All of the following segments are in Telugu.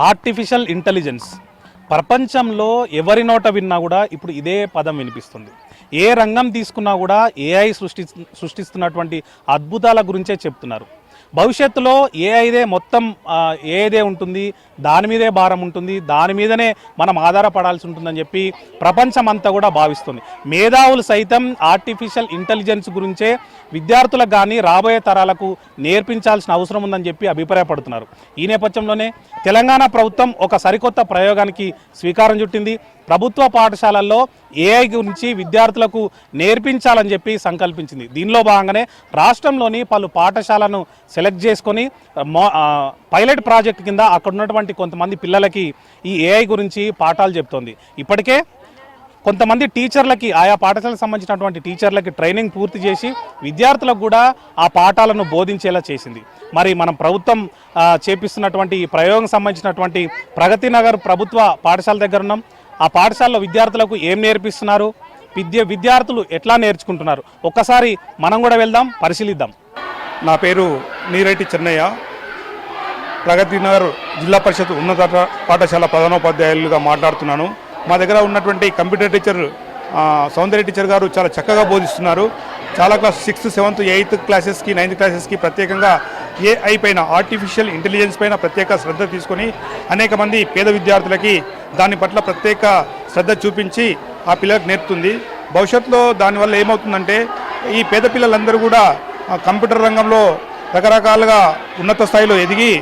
ఆర్టిఫిషియల్ ఇంటెలిజెన్స్ ప్రపంచంలో ఎవరి నోట విన్నా కూడా ఇప్పుడు ఇదే పదం వినిపిస్తుంది. ఏ రంగం తీసుకున్నా కూడా ఏఐ సృష్టిస్తున్నటువంటి అద్భుతాల గురించే చెప్తున్నారు. భవిష్యత్తులో ఏఐదే మొత్తం ఏఐదే ఉంటుంది, దాని మీదే భారం ఉంటుంది, దాని మీదనే మనం ఆధారపడాల్సి ఉంటుందని చెప్పి ప్రపంచం అంతా కూడా భావిస్తుంది. మేధావులు సైతం ఆర్టిఫిషియల్ ఇంటెలిజెన్స్ గురించే విద్యార్థులకు కానీ రాబోయే తరాలకు నేర్పించాల్సిన అవసరం ఉందని చెప్పి అభిప్రాయపడుతున్నారు. ఈ నేపథ్యంలోనే తెలంగాణ ప్రభుత్వం ఒక సరికొత్త ప్రయోగానికి శ్రీకారం చుట్టింది. ప్రభుత్వ పాఠశాలల్లో ఏఐ గురించి విద్యార్థులకు నేర్పించాలని చెప్పి సంకల్పించింది. దీనిలో భాగంగానే రాష్ట్రంలోని పలు పాఠశాలను సెలెక్ట్ చేసుకొని పైలట్ ప్రాజెక్ట్ కింద అక్కడ ఉన్నటువంటి కొంతమంది పిల్లలకి ఈ ఏఐ గురించి పాఠాలు చెప్తోంది. ఇప్పటికే కొంతమంది టీచర్లకి, ఆయా పాఠశాలకు సంబంధించినటువంటి టీచర్లకి ట్రైనింగ్ పూర్తి చేసి విద్యార్థులకు కూడా ఆ పాఠాలను బోధించేలా చేసింది. మరి మనం ప్రభుత్వం చేపిస్తున్నటువంటి ఈ ప్రయోగం సంబంధించినటువంటి ప్రగతి నగర్ ప్రభుత్వ పాఠశాల దగ్గర ఉన్నాం. ఆ పాఠశాలలో విద్యార్థులకు ఏం నేర్పిస్తున్నారు, విద్యార్థులు ఎట్లా నేర్చుకుంటున్నారు, ఒక్కసారి మనం కూడా వెళ్దాం, పరిశీలిద్దాం. నా పేరు నీరెడ్డి చెన్నయ్య. ప్రగతి నగర్ జిల్లా పరిషత్ ఉన్నత పాఠశాల ప్రధానోపాధ్యాయులుగా మాట్లాడుతున్నాను. మా దగ్గర ఉన్నటువంటి కంప్యూటర్ టీచర్ సౌందర్య టీచర్ గారు చాలా చక్కగా బోధిస్తున్నారు. చాలా క్లాస్ 6th, 7th, 8th క్లాసెస్కి, 9th క్లాసెస్కి ప్రత్యేకంగా ఏఐ పైన, ఆర్టిఫిషియల్ ఇంటెలిజెన్స్ పైన ప్రత్యేక శ్రద్ధ తీసుకొని అనేక మంది పేద విద్యార్థులకి దాని పట్ల ప్రత్యేక శ్రద్ధ చూపించి ఆ పిల్లలకు నేర్పుతుంది. భవిష్యత్తులో దానివల్ల ఏమవుతుందంటే ఈ పేద పిల్లలందరూ కూడా కంప్యూటర్ రంగంలో రకరకాలుగా ఉన్నత స్థాయిలో ఎదిగి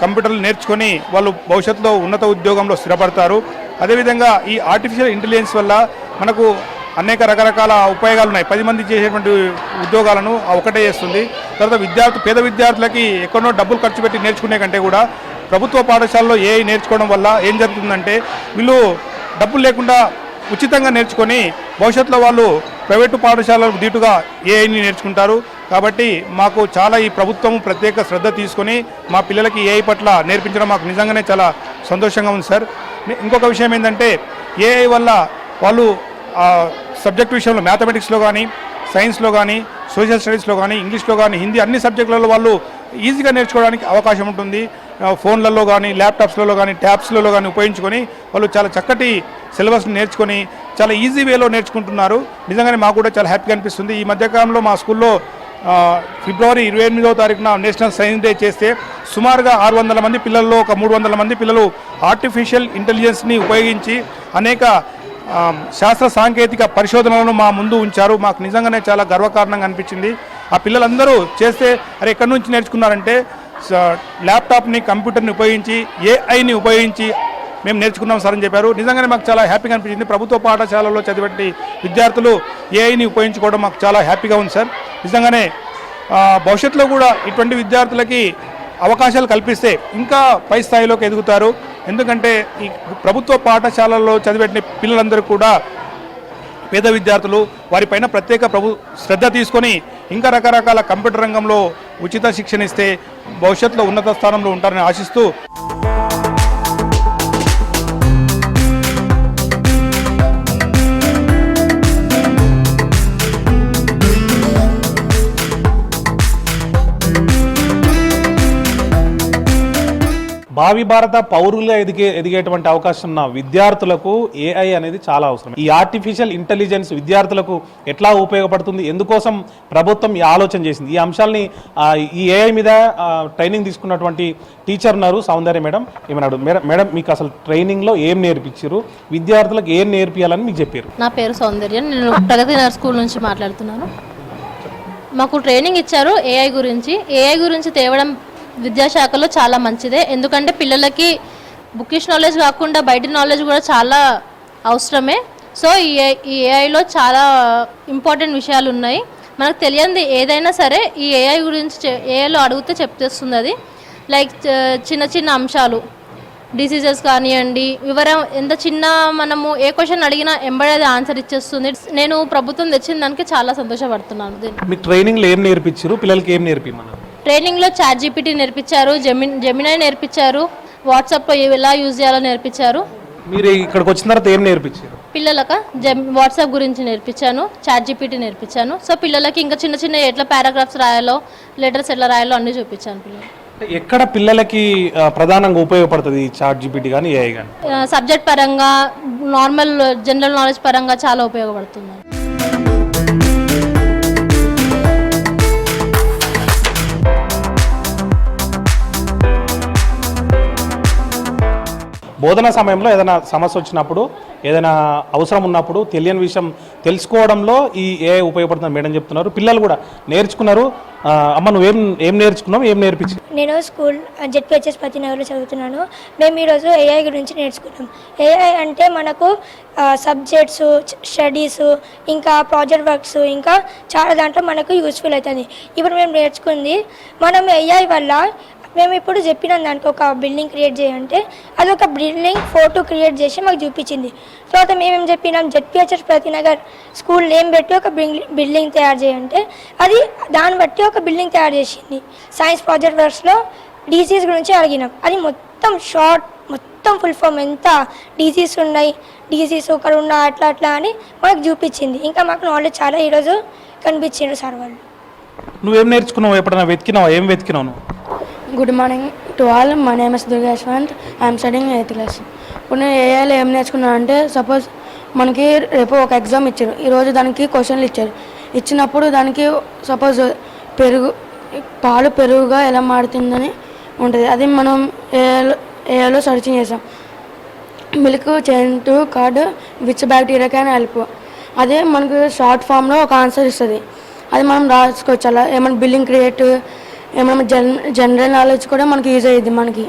కంప్యూటర్లు నేర్చుకొని వాళ్ళు భవిష్యత్తులో ఉన్నత ఉద్యోగంలో స్థిరపడతారు. అదేవిధంగా ఈ ఆర్టిఫిషియల్ ఇంటెలిజెన్స్ వల్ల మనకు అనేక రకరకాల ఉపయోగాలు ఉన్నాయి. 10 మంది చేసేటువంటి ఉద్యోగాలను ఒకటే చేస్తుంది. తర్వాత పేద విద్యార్థులకి ఎక్కడో డబ్బులు ఖర్చు పెట్టి నేర్చుకునే కంటే కూడా ప్రభుత్వ పాఠశాలలో ఏఐ నేర్చుకోవడం వల్ల ఏం జరుగుతుందంటే వీళ్ళు డబ్బులు లేకుండా ఉచితంగా నేర్చుకొని భవిష్యత్తులో వాళ్ళు ప్రైవేటు పాఠశాలకు దీటుగా ఏఐని నేర్చుకుంటారు. కాబట్టి మాకు చాలా ఈ ప్రభుత్వం ప్రత్యేక శ్రద్ధ తీసుకొని మా పిల్లలకి ఏఐ పట్ల నేర్పించడం మాకు నిజంగానే చాలా సంతోషంగా ఉంది సార్. ఇంకొక విషయం ఏంటంటే ఏఐ వల్ల వాళ్ళు సబ్జెక్ట్ విషయంలో మ్యాథమెటిక్స్లో కానీ, సైన్స్లో కానీ, సోషల్ స్టడీస్లో కానీ, ఇంగ్లీష్లో కానీ, హిందీ అన్ని సబ్జెక్టులలో వాళ్ళు ఈజీగా నేర్చుకోవడానికి అవకాశం ఉంటుంది. ఫోన్లలో కానీ, ల్యాప్టాప్స్లలో కానీ, ట్యాబ్స్లలో కానీ ఉపయోగించుకొని వాళ్ళు చాలా చక్కటి సిలబస్ని నేర్చుకొని చాలా ఈజీ వేలో నేర్చుకుంటున్నారు. నిజంగానే మాకు కూడా చాలా హ్యాపీగా అనిపిస్తుంది. ఈ మధ్యకాలంలో మా స్కూల్లో ఫిబ్రవరి 28వ తారీఖున నేషనల్ సైన్స్ డే చేస్తే సుమారుగా 600 మంది పిల్లల్లో ఒక 300 మంది పిల్లలు ఆర్టిఫిషియల్ ఇంటెలిజెన్స్ని ఉపయోగించి అనేక శాస్త్ర సాంకేతిక పరిశోధనలను మా ముందు ఉంచారు. మాకు నిజంగానే చాలా గర్వకారణంగా అనిపించింది. ఆ పిల్లలందరూ చేస్తే ఎక్కడి నుంచి నేర్చుకున్నారంటే ల్యాప్టాప్ని, కంప్యూటర్ని ఉపయోగించి, ఏఐని ఉపయోగించి మేము నేర్చుకున్నాం సార్ అని చెప్పారు. నిజంగానే మాకు చాలా హ్యాపీగా అనిపించింది. ప్రభుత్వ పాఠశాలలో చదివే విద్యార్థులు ఏఐని ఉపయోగించుకోవడం మాకు చాలా హ్యాపీగా ఉంది సార్. నిజంగానే భవిష్యత్తులో కూడా ఇటువంటి విద్యార్థులకి అవకాశాలు కల్పిస్తే ఇంకా పై స్థాయిలోకి ఎదుగుతారు. ఎందుకంటే ఈ ప్రభుత్వ పాఠశాలల్లో చదివే పిల్లలందరూ కూడా పేద విద్యార్థులు, వారిపైన ప్రత్యేక శ్రద్ధ తీసుకొని ఇంకా రకరకాల కంప్యూటర్ రంగంలో ఉచిత శిక్షణ ఇస్తే భవిష్యత్తులో ఉన్నత స్థానంలో ఉంటారని ఆశిస్తూ భావి భారత పౌరులుగా ఎదిగేటువంటి అవకాశం ఉన్న విద్యార్థులకు ఏఐ అనేది చాలా అవసరం. ఈ ఆర్టిఫిషియల్ ఇంటెలిజెన్స్ విద్యార్థులకు ఎట్లా ఉపయోగపడుతుంది, ఎందుకోసం ప్రభుత్వం ఈ ఆలోచన చేసింది, ఈ అంశాలని ఈ ఏఐ మీద ట్రైనింగ్ తీసుకున్నటువంటి టీచర్ ఉన్నారు సౌందర్య మేడం. ఏమన్నాడు మేడం, మీకు అసలు ట్రైనింగ్లో ఏం నేర్పించారు, విద్యార్థులకు ఏం నేర్పియాలని మీకు చెప్పారు? నా పేరు సౌందర్య, నేను ప్రగతి నగర్ స్కూల్ నుంచి మాట్లాడుతున్నాను. మాకు ట్రైనింగ్ ఇచ్చారు ఏఐ గురించి తేవడం విద్యాశాఖలో చాలా మంచిదే. ఎందుకంటే పిల్లలకి బుకిష్ నాలెడ్జ్ కాకుండా బయట నాలెడ్జ్ కూడా చాలా అవసరమే. సో ఈ ఏఐలో చాలా ఇంపార్టెంట్ విషయాలు ఉన్నాయి. మనకు తెలియంది ఏదైనా సరే ఈ ఏఐ గురించి ఏఐలో అడిగితే చెప్తేస్తుంది. అది లైక్ చిన్న చిన్న అంశాలు, డిసీజెస్ కానివ్వండి, వివరం ఎంత చిన్న మనము ఏ క్వశ్చన్ అడిగినా ఎంబడేది ఆన్సర్ ఇచ్చేస్తుంది. నేను ప్రభుత్వం తెచ్చిన దానికి చాలా సంతోషపడుతున్నాను. మీకు ట్రైనింగ్లో ఏం నేర్పించారు, పిల్లలకి ఏం నేర్పిమన్నారు? ట్రైనింగ్లో చాట్ జీపీటీ నేర్పించారు, జెమినై నేర్పించారు, వాట్సాప్లో ఎలా యూజ్ చేయాలో నేర్పించారు. మీరు ఇక్కడికి వచ్చిన తర్వాత ఏం నేర్పించారు పిల్లలకి? వాట్సాప్ గురించి నేర్పించాను, చాట్ జీపీటీ నేర్పించాను. సో పిల్లలకి ఇంకా చిన్న చిన్న ఎట్లా పారాగ్రాఫ్స్ రాయాలో, లెటర్స్ ఎట్లా రాయాలో అన్నీ చూపించాను పిల్లలు. ఎక్కడ పిల్లలకి ప్రధానంగా ఉపయోగపడుతుంది ఈ చాట్ జీపీటీ కానీ ఏఐ కానీ? సబ్జెక్ట్ పరంగా, నార్మల్ జనరల్ నాలెడ్జ్ పరంగా చాలా ఉపయోగపడుతుంది. బోధన సమయంలో ఏదైనా సమస్య వచ్చినప్పుడు, ఏదైనా అవసరం ఉన్నప్పుడు తెలియని విషయం తెలుసుకోవడంలో ఈ ఏఐ ఉపయోగపడుతుంది మేడం చెప్తున్నారు. పిల్లలు కూడా నేర్చుకున్నారు. అమ్మ నువ్వేం నేర్చుకున్నావు, ఏం నేర్పించి? నేను స్కూల్ జెడ్పిహెచ్ఎస్ పతినగర్లో చదువుతున్నాను. మేము ఈరోజు ఏఐ గురించి నేర్చుకున్నాం. ఏఐ అంటే మనకు సబ్జెక్ట్స్, స్టడీస్, ఇంకా ప్రాజెక్ట్ వర్క్స్, ఇంకా చాలా దాంట్లో మనకు యూస్ఫుల్ అవుతుంది. ఇప్పుడు మేము నేర్చుకుంది, మనం ఏఐ వల్ల మేము ఇప్పుడు చెప్పిన దానికి ఒక బిల్డింగ్ క్రియేట్ చేయాలంటే అది ఒక బిల్డింగ్ ఫోటో క్రియేట్ చేసి మాకు చూపించింది. తర్వాత మేమేం చెప్పినాం, జెడ్పిహెచ్ఎస్ ప్రతినగర్ స్కూల్ నేమ్ పెట్టి ఒక బిల్డింగ్ తయారు చేయాలంటే అది దాన్ని బట్టి ఒక బిల్డింగ్ తయారు చేసింది. సైన్స్ ప్రాజెక్ట్ వర్క్స్లో డిసీజ్ గురించి అడిగినాం, అది మొత్తం మొత్తం ఫుల్ ఫామ్ ఎంత డిసీజ్ ఉన్నాయి, డిసీజ్ ఒకరు ఉన్న అట్లా అని మాకు చూపించింది. ఇంకా మాకు నాలెడ్జ్ చాలా ఈరోజు కనిపించింది సార్ వాళ్ళు. నువ్వేం నేర్చుకున్నావు, ఎప్పుడైనా వెతికినావా, ఏం వెతికినావు నువ్వు? Good morning to all. My name is Durga Yashwant. I am studying 8th class. ఇప్పుడు నేను ఏఐలో ఏం నేర్చుకున్నాను అంటే, సపోజ్ మనకి రేపు ఒక ఎగ్జామ్ ఇచ్చారు, ఈరోజు దానికి క్వశ్చన్లు ఇచ్చారు. ఇచ్చినప్పుడు దానికి సపోజ్ పాలు పెరుగుగా ఎలా మారుతుందని ఉంటుంది. అది మనం ఏఐలో సర్చింగ్ చేసాం. Milk change to card which bacteria can help. అదే మనకు షార్ట్ ఫామ్లో ఒక ఆన్సర్ ఇస్తుంది. అది మనం రాసుకోవచ్చు. అలా ఏమైనా బిల్డింగ్ క్రియేట్, ఏమైనా జనరల్ నాలెడ్జ్ కూడా మనకి యూజ్ అయ్యింది. మనకి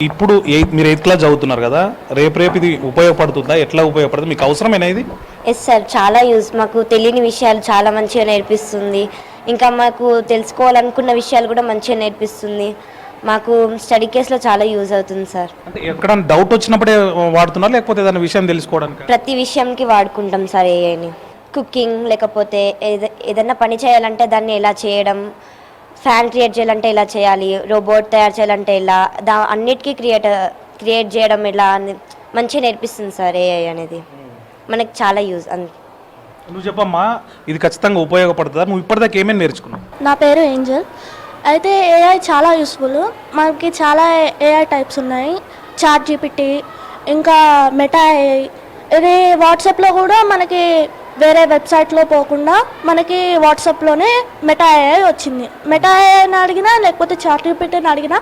ఇప్పుడు మీరు 8th క్లాస్ చదువుతున్నారు కదా, రేపు ఇది ఉపయోగపడుతుందా, ఎట్లా ఉపయోగపడుతుంది, మీకు అవసరమేనా ఇది? ఎస్ సార్, చాలా యూజ్. మాకు తెలియని విషయాలు చాలా మంచిగా నేర్పిస్తుంది. ఇంకా మాకు తెలుసుకోవాలనుకున్న విషయాలు కూడా మంచిగా నేర్పిస్తుంది. మాకు స్టడీ కేసులో చాలా యూజ్ అవుతుంది సార్. అంటే ఎక్కడైనా డౌట్ వచ్చినప్పుడే వాడుతున్నారు, లేకపోతే ఏదైనా విషయం తెలుసుకోవడానికి? ప్రతి విషయంకి వాడుకుంటాం సార్ ఏఐని. కుకింగ్, లేకపోతే ఏదైనా పని చేయాలంటే దాన్ని ఎలా చేయడం, ఫ్యాన్ క్రియేట్ చేయాలంటే ఎలా చేయాలి, రోబోట్ తయారు చేయాలంటే ఎలా, అన్నిటికీ క్రియేట్ చేయడం ఎలా అని మంచిగా నేర్పిస్తుంది సార్ ఏఐ అనేది. మనకి చాలా యూజ్. నువ్వు చెప్పమ్మా, ఇది ఖచ్చితంగా ఉపయోగపడుతుందా? నువ్వు ఇప్పటిదాకా ఏమేమి నేర్చుకున్నావు? నా పేరు ఏంజల్. అయితే ఏఐ చాలా యూస్ఫుల్. మనకి చాలా ఏఐ టైప్స్ ఉన్నాయి. చాట్ జీపీటీ, ఇంకా మెటా ఏఐ. ఇది వాట్సాప్లో కూడా మనకి వేరే వెబ్సైట్లో పోకుండా మనకి వాట్సాప్లోనే మెటా ఏఐ వచ్చింది. మెటా ఏఐని అడిగినా లేకపోతే చాట్ జీపీటీని అడిగినా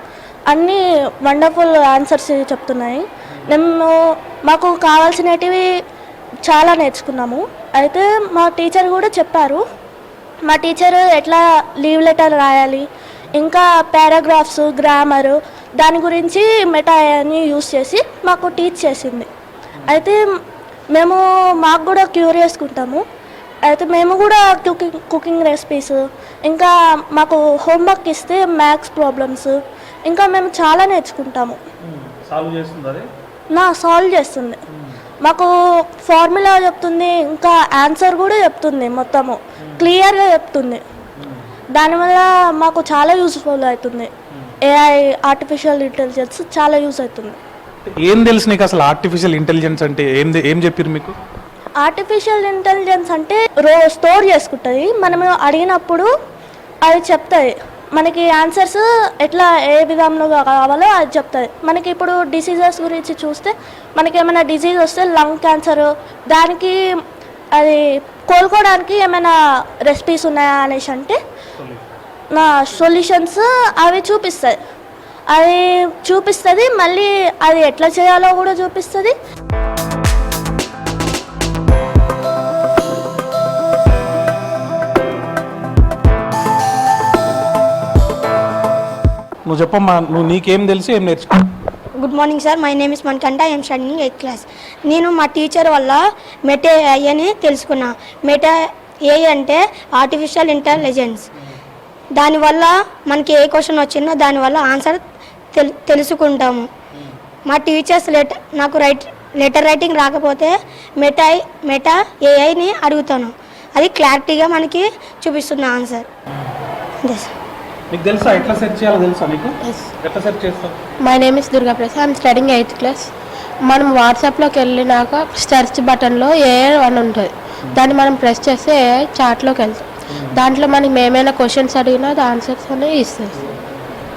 అన్నీ వండర్ఫుల్ ఆన్సర్స్ చెప్తున్నాయి. మాకు కావాల్సినవి చాలా నేర్చుకున్నాము. అయితే మా టీచర్ కూడా చెప్పారు. మా టీచర్ ఎట్లా లీవ్ లెటర్ రాయాలి, ఇంకా పారాగ్రాఫ్స్, గ్రామరు, దాని గురించి మెటా ఏఐని యూస్ చేసి మాకు టీచ్ చేసింది. అయితే మాకు కూడా క్యూరియస్గా ఉంటాము. అయితే మేము కూడా కుకింగ్ రెసిపీస్, ఇంకా మాకు హోంవర్క్ ఇస్తే మ్యాథ్స్ ప్రాబ్లమ్స్, ఇంకా మేము చాలా నేర్చుకుంటాము. సాల్వ్ చేస్తుంది. మాకు ఫార్ములా చెప్తుంది, ఇంకా ఆన్సర్ కూడా చెప్తుంది. మొత్తము క్లియర్గా చెప్తుంది. దానివల్ల మాకు చాలా యూస్ఫుల్ అవుతుంది. ఏఐ, ఆర్టిఫిషియల్ ఇంటెలిజెన్స్ చాలా యూస్ అవుతుంది. ఏం తెలుసు నీకు అసలు ఆర్టిఫిషియల్ ఇంటెలిజెన్స్ అంటే? ఏం చెప్పారు మీకు? ఆర్టిఫిషియల్ ఇంటెలిజెన్స్ అంటే స్టోర్ చేసుకుంటుంది. మనము అడిగినప్పుడు అది చెప్తుంది. మనకి ఆన్సర్స్ ఎట్లా ఏ విధంలో కావాలో అది చెప్తుంది. మనకి ఇప్పుడు డిసీజెస్ గురించి చూస్తే, మనకి ఏమైనా డిసీజ్ వస్తే లంగ్ క్యాన్సర్, దానికి అది కోలుకోవడానికి ఏమైనా రెసిపీస్ ఉన్నాయా అనేసి అంటే నా సొల్యూషన్స్ అవి చూపిస్తుంది. మళ్ళీ అది ఎట్లా చేయాలో కూడా చూపిస్తుంది. నువ్వు చెప్పమ్మా, నీకేం తెలుసు, ఏం నేర్చుకో? Good morning sir, my name is Manikanta. I'm studying 8th class. నేను మా టీచర్ వల్ల మెటా ఏఐ అని తెలుసుకున్నా. మెటా ఏఐ అంటే ఆర్టిఫిషియల్ ఇంటెలిజెన్స్. దానివల్ల మనకి ఏ క్వశ్చన్ వచ్చిందో దానివల్ల ఆన్సర్ తెలుసుకుంటాము. మా టీచర్స్ నాకు లెటర్ రైటింగ్ రాకపోతే మెటా ఏఐని అడుగుతాను. అది క్లారిటీగా మనకి చూపిస్తుంది ఆన్సర్. అంతే సార్. మీకు తెలుసా ఎట్లా సెర్చ్ చేయాలో? తెలుసా మీకు? ఎట్లా సెర్చ్ చేస్తావు? My name is Durga Prasad. I am studying 8th class. మనం వాట్సాప్లోకి వెళ్ళినాక సెర్చ్ బటన్లో ఏఐ అని ఉంటుంది, దాన్ని మనం ప్రెస్ చేస్తే ఏఐ చాట్లోకి వెళ్తాం. దాంట్లో మనకి ఏమైనా క్వశ్చన్స్ అడిగినా అది ఆన్సర్స్ అనేవి ఇస్తుంది.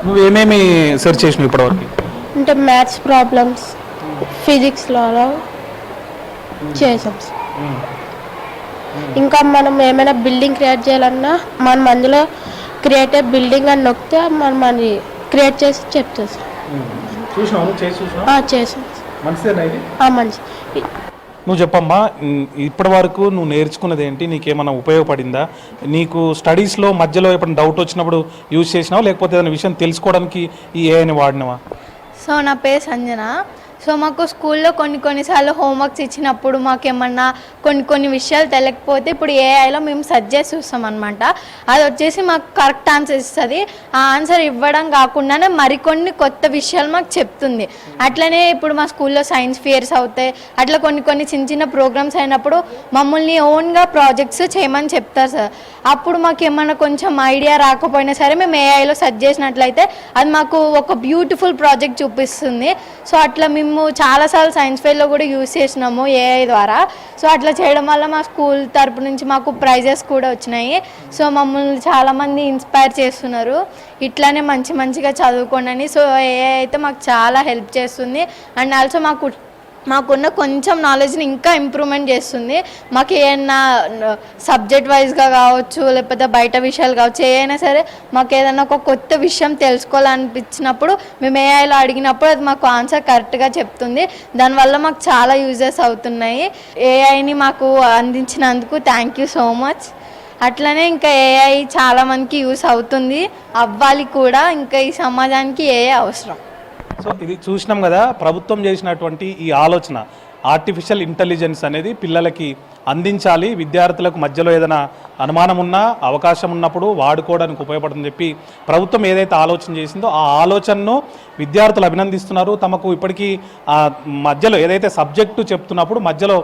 నువ్వు ఏమేమి సెర్చ్ చేసినావు ఇప్పటివరకు? అంటే మ్యాథ్స్ ప్రాబ్లమ్స్, ఫిజిక్స్లో చేసాం. ఇంకా మనం ఏమైనా బిల్డింగ్ క్రియేట్ చేయాలన్నా మనం అందులో క్రియేట్ బిల్డింగ్ అని నొక్కితే మనం అది క్రియేట్ చేసి చెప్తుంది. చేసాం. మంచి. నువ్వు చెప్పమ్మా, ఇప్పటి వరకు నువ్వు నేర్చుకున్నది ఏంటి, నీకేమైనా ఉపయోగపడిందా? నీకు స్టడీస్లో మధ్యలో ఎప్పుడైనా డౌట్ వచ్చినప్పుడు యూజ్ చేసినావా, లేకపోతే ఏదైనా విషయం తెలుసుకోవడానికి ఈ ఏఐని వాడినావా? సో నా పేరు సంజన. సో మాకు స్కూల్లో కొన్నిసార్లు హోంవర్క్స్ ఇచ్చినప్పుడు మాకేమన్నా కొన్ని విషయాలు తెలియకపోతే ఇప్పుడు ఏఐలో మేము సెర్చ్ చేసి చూస్తాం అనమాట. అది వచ్చేసి మాకు కరెక్ట్ ఆన్సర్ ఇస్తుంది. ఆ ఆన్సర్ ఇవ్వడం కాకుండానే మరికొన్ని కొత్త విషయాలు మాకు చెప్తుంది. అట్లనే ఇప్పుడు మా స్కూల్లో సైన్స్ ఫేర్స్ అవుతాయి, అట్లా కొన్ని చిన్న ప్రోగ్రామ్స్ అయినప్పుడు మమ్మల్ని ఓన్గా ప్రాజెక్ట్స్ చేయమని చెప్తారు సార్. అప్పుడు మాకు ఏమన్నా కొంచెం ఐడియా రాకపోయినా సరే మేము ఏఐలో సెర్చ్ చేసినట్లయితే అది మాకు ఒక బ్యూటిఫుల్ ప్రాజెక్ట్ చూపిస్తుంది. సో అట్లా మేము చాలాసార్లు సైన్స్ ఫెయిర్లో కూడా యూజ్ చేసినాము ఏఐ ద్వారా. సో అట్లా చేయడం వల్ల మా స్కూల్ తరపు నుంచి మాకు ప్రైజెస్ కూడా వచ్చినాయి. సో మమ్మల్ని చాలామంది ఇన్స్పైర్ చేస్తున్నారు ఇట్లానే మంచిగా చదువుకోండి. సో ఏఐ అయితే మాకు చాలా హెల్ప్ చేస్తుంది. అండ్ ఆల్సో మాకున్న కొంచెం నాలెడ్జ్ని ఇంకా ఇంప్రూవ్మెంట్ చేస్తుంది. మాకు ఏదైనా సబ్జెక్ట్ వైజ్గా కావచ్చు, లేకపోతే బయట విషయాలు కావచ్చు, ఏదైనా సరే మాకు ఏదైనా ఒక కొత్త విషయం తెలుసుకోవాలనిపించినప్పుడు మేము ఏఐలో అడిగినప్పుడు అది మాకు ఆన్సర్ కరెక్ట్గా చెప్తుంది. దానివల్ల మాకు చాలా యూజెస్ అవుతున్నాయి. ఏఐని మాకు అందించినందుకు థ్యాంక్ యూ సో మచ్. అట్లనే ఇంకా ఏఐ చాలామందికి యూస్ అవుతుంది, అవ్వాలి కూడా. ఇంకా ఈ సమాజానికి ఏఐ అవసరం. సో ఇది చూసినాం కదా, ప్రభుత్వం చేసినటువంటి ఈ ఆలోచన ఆర్టిఫిషియల్ ఇంటెలిజెన్స్ అనేది పిల్లలకి అందించాలి. విద్యార్థులకు మధ్యలో ఏదైనా అనుమానం ఉన్నా, అవకాశం ఉన్నప్పుడు వాడుకోవడానికి ఉపయోగపడుతుందని చెప్పి ప్రభుత్వం ఏదైతే ఆలోచన చేసిందో ఆ ఆలోచనను విద్యార్థులు అభినందిస్తున్నారు. తమకు ఇప్పటికీ మధ్యలో ఏదైతే సబ్జెక్టు చెప్తున్నప్పుడు మధ్యలో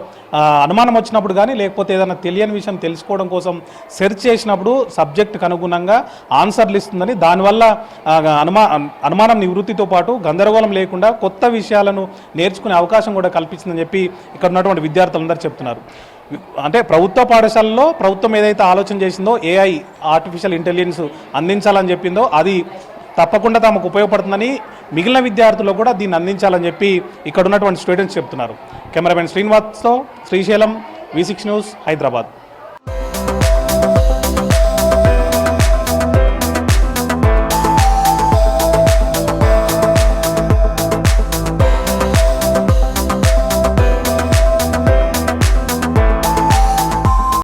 అనుమానం వచ్చినప్పుడు కానీ, లేకపోతే ఏదైనా తెలియని విషయం తెలుసుకోవడం కోసం సెర్చ్ చేసినప్పుడు సబ్జెక్టుకు అనుగుణంగా ఆన్సర్లు ఇస్తుందని, దానివల్ల అనుమానం నివృత్తితో పాటు గందరగోళం లేకుండా కొత్త విషయాలను నేర్చుకునే అవకాశం కూడా కల్పించిందని చెప్పి ఇక్కడ ఉన్నటువంటి విద్యార్థులందరూ చెప్తున్నారు. అంటే ప్రభుత్వ పాఠశాలలో ప్రభుత్వం ఏదైతే ఆలోచన చేసిందో ఏఐ ఆర్టిఫిషియల్ ఇంటెలిజెన్స్ అందించాలని చెప్పిందో అది తప్పకుండా తమకు ఉపయోగపడుతుందని మిగిలిన విద్యార్థులు కూడా దీన్ని అందించాలని చెప్పి ఇక్కడ ఉన్నటువంటి స్టూడెంట్స్ చెప్తున్నారు. కెమెరామెన్ శ్రీనివాస్తో శ్రీశైలం, V6 న్యూస్, హైదరాబాద్.